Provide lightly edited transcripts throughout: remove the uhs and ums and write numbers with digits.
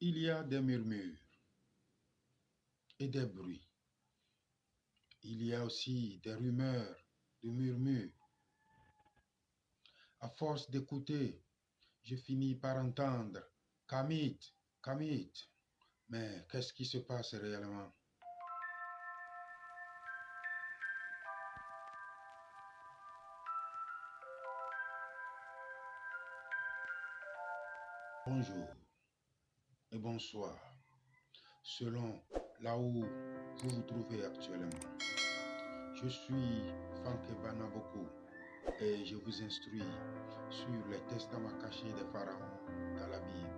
Il y a des murmures et des bruits. Il y a aussi des rumeurs, des murmures. À force d'écouter, je finis par entendre Kamit, Kamit. Mais qu'est-ce qui se passe réellement? Bonjour et bonsoir, selon là où vous vous trouvez actuellement. Je suis Fanke Banaboko et je vous instruis sur les testaments cachés des pharaons dans la Bible.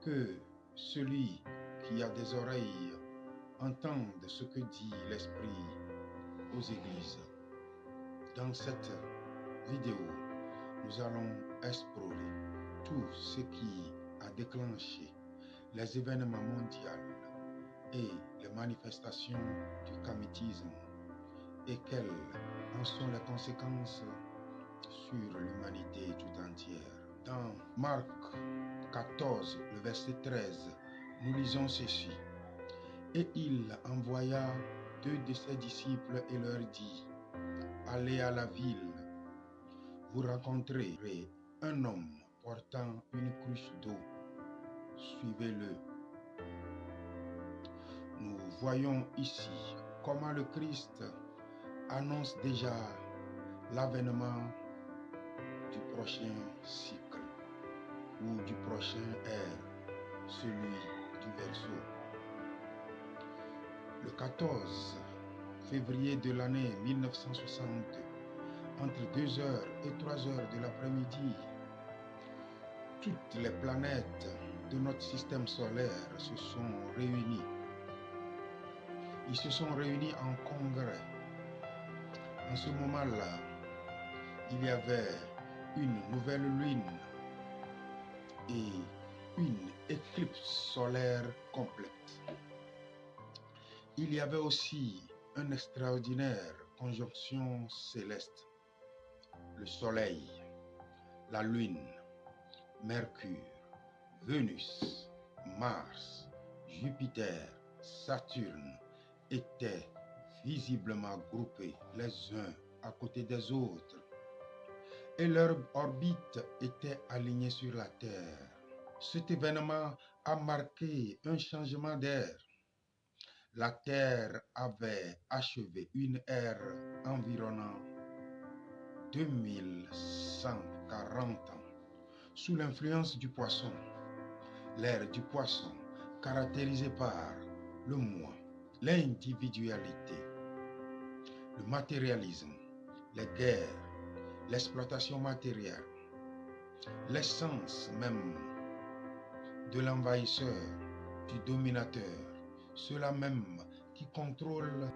Que celui qui a des oreilles entende ce que dit l'Esprit aux églises. Dans cette vidéo, nous allons explorer tout ce qui a déclenché les événements mondiaux et les manifestations du kamitisme et quelles en sont les conséquences sur l'humanité tout entière. Dans Marc 14, le verset 13, nous lisons ceci. Et il envoya 2 de ses disciples et leur dit, allez à la ville, vous rencontrerez un homme portant une cruche d'eau, suivez-le. Nous voyons ici comment le Christ annonce déjà l'avènement du prochain cycle ou du prochain ère, celui du Verseau. Le 14 février de l'année 1962, entre 2h et 3h de l'après-midi, toutes les planètes de notre système solaire se sont réunies. Ils se sont réunis en congrès. En ce moment-là, il y avait une nouvelle lune et une éclipse solaire complète. Il y avait aussi une extraordinaire conjonction céleste. Le Soleil, la Lune, Mercure, Vénus, Mars, Jupiter, Saturne étaient visiblement groupés les uns à côté des autres et leur orbite était alignée sur la Terre. Cet événement a marqué un changement d'ère. La Terre avait achevé une ère environnant 2140 ans sous l'influence du poisson. L'ère du poisson caractérisée par le moi, l'individualité, le matérialisme, les guerres, l'exploitation matérielle, l'essence même de l'envahisseur, du dominateur, ceux-là même qui contrôlent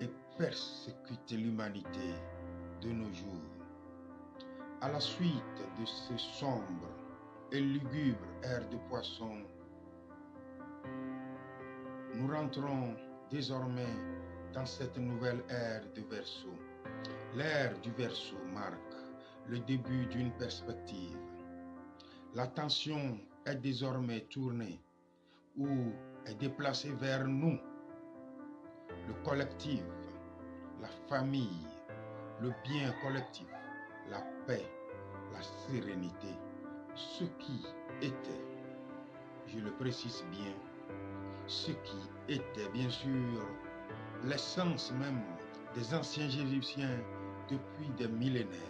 et persécutent l'humanité de nos jours. À la suite de ce sombre et lugubre ère de poisson, nous rentrons désormais dans cette nouvelle ère de Verseau. L'ère du Verseau marque le début d'une perspective. L'attention est désormais tournée ou est déplacée vers nous, le collectif, la famille, le bien collectif, la paix, la sérénité, ce qui était, je le précise bien, ce qui était bien sûr l'essence même des anciens Égyptiens depuis des millénaires,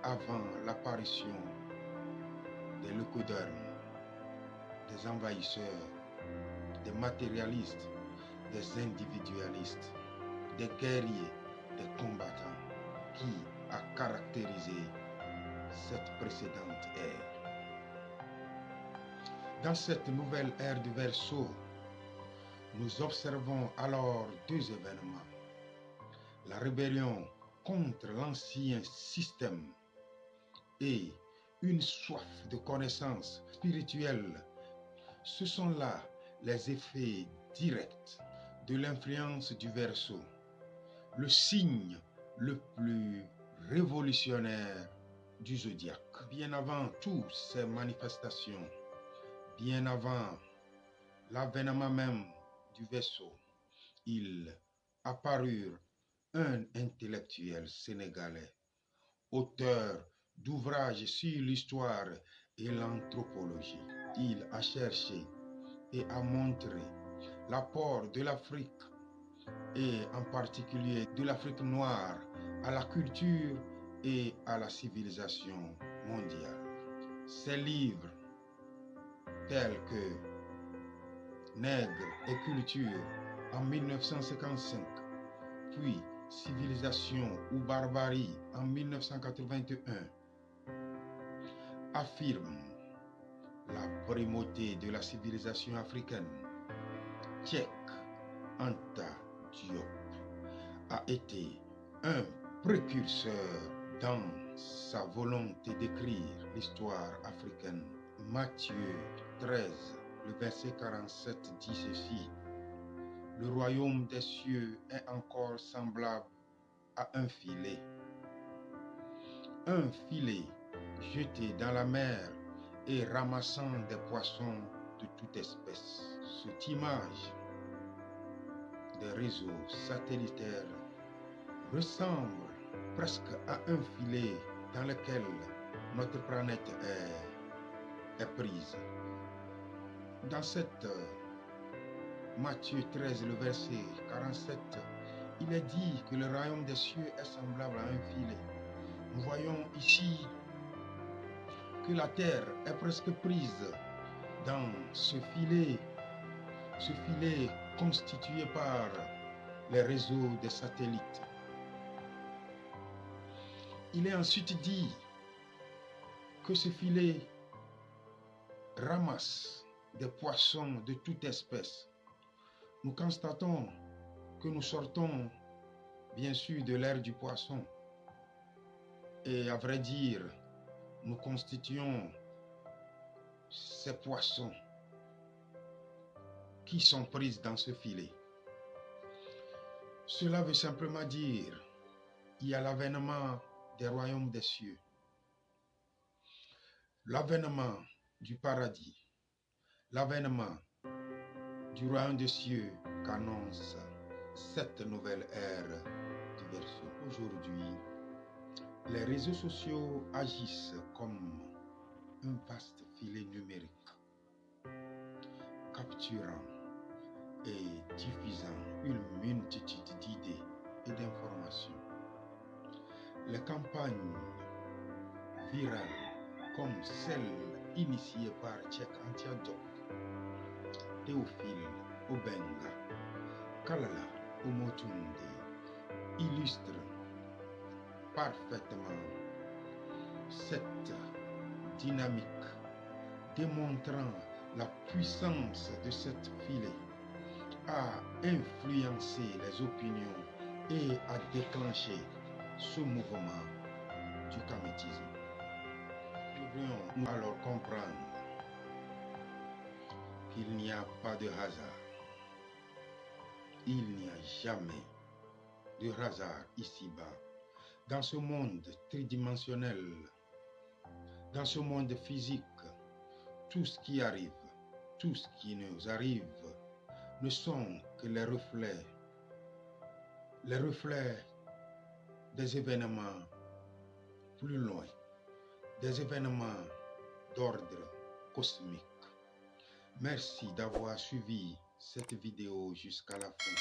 avant l'apparition des leucodermes, des envahisseurs, des matérialistes, des individualistes, des guerriers, des combattants, qui a caractérisé cette précédente ère. Dans cette nouvelle ère du Verseau, nous observons alors 2 événements. La rébellion contre l'ancien système et une soif de connaissance spirituelle. Ce sont là les effets directs de l'influence du Verseau, le signe le plus révolutionnaire du zodiaque. Bien avant toutes ces manifestations, Bien avant l'avènement même du vaisseau, il apparut un intellectuel sénégalais, auteur d'ouvrages sur l'histoire et l'anthropologie. Il a cherché et a montré l'apport de l'Afrique et en particulier de l'Afrique noire à la culture et à la civilisation mondiale. Ses livres tels que Nègres et culture en 1955, puis Civilisation ou barbarie en 1981, affirment la primauté de la civilisation africaine. Cheikh Anta Diop a été un précurseur dans sa volonté d'écrire l'histoire africaine. Matthieu 13, le verset 47 dit ceci: le royaume des cieux est encore semblable à un filet jeté dans la mer et ramassant des poissons de toute espèce. Cette image des réseaux satellitaires ressemble presque à un filet dans lequel notre planète est prise. Dans cette Matthieu 13, le verset 47, il est dit que le royaume des cieux est semblable à un filet. Nous voyons ici que la terre est presque prise dans ce filet constitué par les réseaux des satellites. Il est ensuite dit que ce filet ramasse des poissons de toute espèce. Nous constatons que nous sortons bien sûr de l'ère du poisson. Et à vrai dire, nous constituons ces poissons qui sont pris dans ce filet. Cela veut simplement dire qu'il y a l'avènement des royaumes des cieux, l'avènement du paradis, l'avènement du royaume des cieux qu'annonce cette nouvelle ère du verseau. Aujourd'hui, les réseaux sociaux agissent comme un vaste filet numérique, capturant et diffusant une multitude d'idées et d'informations. Les campagnes virales comme celle initiée par Cheikh Anta Diop, Théophile Obenga, Kalala Omotunde illustrent parfaitement cette dynamique, démontrant la puissance de cette filet à influencer les opinions et à déclencher ce mouvement du kamétisme. Nous devrions alors comprendre qu'il n'y a pas de hasard. Il n'y a jamais de hasard ici-bas. Dans ce monde tridimensionnel, dans ce monde physique, tout ce qui arrive, tout ce qui nous arrive, ne sont que les reflets des événements plus loin, des événements d'ordre cosmique. Merci d'avoir suivi cette vidéo jusqu'à la fin.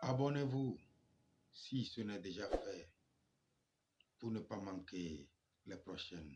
Abonnez-vous si ce n'est déjà fait pour ne pas manquer les prochaines.